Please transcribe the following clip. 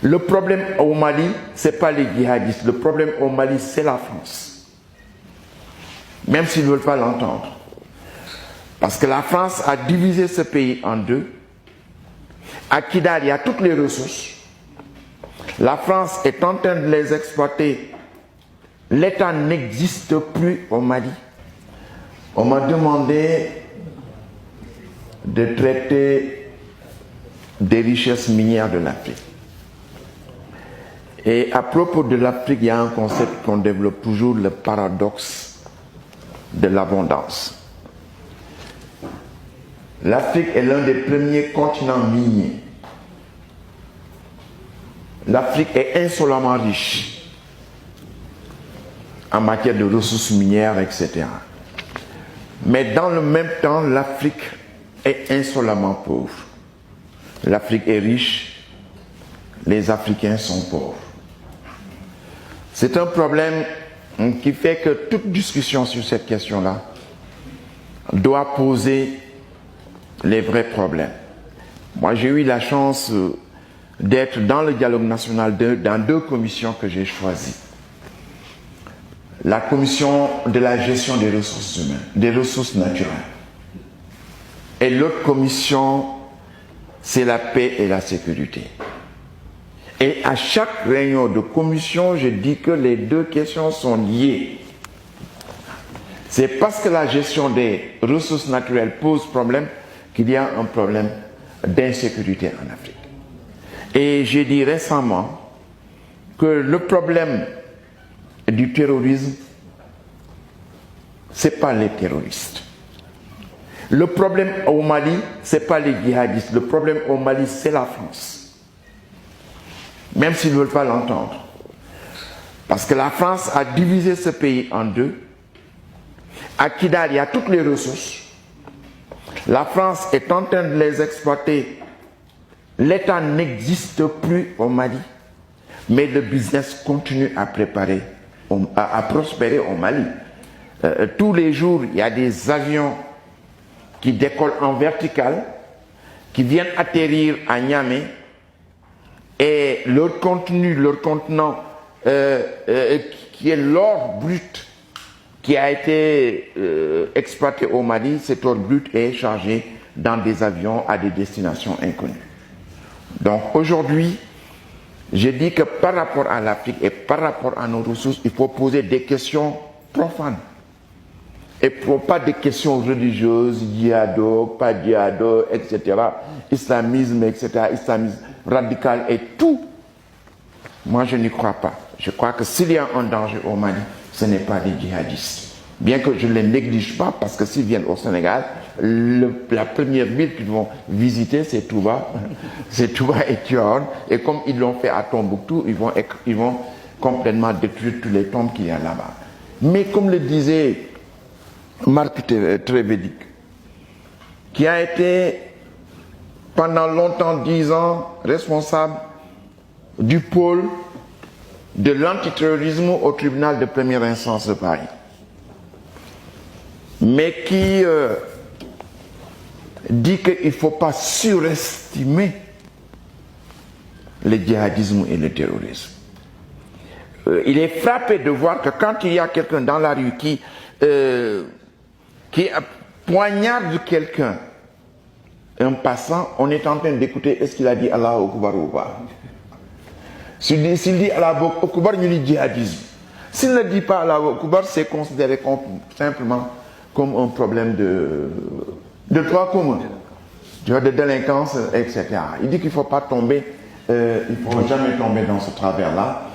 Le problème au Mali, ce n'est pas les djihadistes. Le problème au Mali, c'est la France. Même s'ils ne veulent pas l'entendre. Parce que la France a divisé ce pays en deux. À Kidal, il y a toutes les ressources. La France est en train de les exploiter. L'État n'existe plus au Mali. On m'a demandé de traiter des richesses minières de l'Afrique. Et à propos de l'Afrique, il y a un concept qu'on développe toujours, le paradoxe de l'abondance. L'Afrique est l'un des premiers continents miniers. L'Afrique est insolemment riche en matière de ressources minières, etc. Mais dans le même temps, l'Afrique est insolemment pauvre. L'Afrique est riche, les Africains sont pauvres. C'est un problème qui fait que toute discussion sur cette question-là doit poser les vrais problèmes. Moi, j'ai eu la chance d'être dans le dialogue national dans deux commissions que j'ai choisies. La commission de la gestion des ressources humaines, des ressources naturelles. Et l'autre commission, c'est la paix et la sécurité. Et à chaque réunion de commission, je dis que les deux questions sont liées. C'est parce que la gestion des ressources naturelles pose problème qu'il y a un problème d'insécurité en Afrique. Et j'ai dit récemment que le problème du terrorisme, ce n'est pas les terroristes. Le problème au Mali, ce n'est pas les djihadistes. Le problème au Mali, c'est la France. Même s'ils ne veulent pas l'entendre. Parce que la France a divisé ce pays en deux. À Kidal, il y a toutes les ressources. La France est en train de les exploiter. L'État n'existe plus au Mali. Mais le business continue à prospérer au Mali. Tous les jours, il y a des avions qui décollent en verticale, qui viennent atterrir à Niamey, et leur contenant, qui est l'or brut qui a été exploité au Mali, cet or brut est chargé dans des avions à des destinations inconnues. Donc aujourd'hui, je dis que par rapport à l'Afrique et par rapport à nos ressources, il faut poser des questions profanes. Et pas des questions religieuses, djihado, pas djihado, etc. Islamisme, etc. Islamisme radical et tout. Moi, je n'y crois pas. Je crois que s'il y a un danger au Mali, ce n'est pas les djihadistes. Bien que je ne les néglige pas, parce que s'ils viennent au Sénégal, la première ville qu'ils vont visiter, c'est Touba. C'est Touba et Tivaouane. Et comme ils l'ont fait à Tombouctou, ils vont complètement détruire tous les tombes qu'il y a là-bas. Mais comme le disait Marc Trévédic, qui a été pendant longtemps, 10 ans, responsable du pôle de l'antiterrorisme au tribunal de première instance de Paris, mais qui dit qu'il ne faut pas surestimer le djihadisme et le terrorisme. Il est frappé de voir que quand il y a quelqu'un dans la rue qui poignarde quelqu'un, un passant, on est en train d'écouter est-ce qu'il a dit Allahu Akbar ou pas. S'il dit Allahu Akbar, il dit djihadisme. S'il ne dit pas Allahu Akbar, c'est considéré simplement comme un problème de droit commun, de délinquance, etc. Il dit qu'il ne faut pas tomber, il ne faut jamais tomber dans ce travers-là.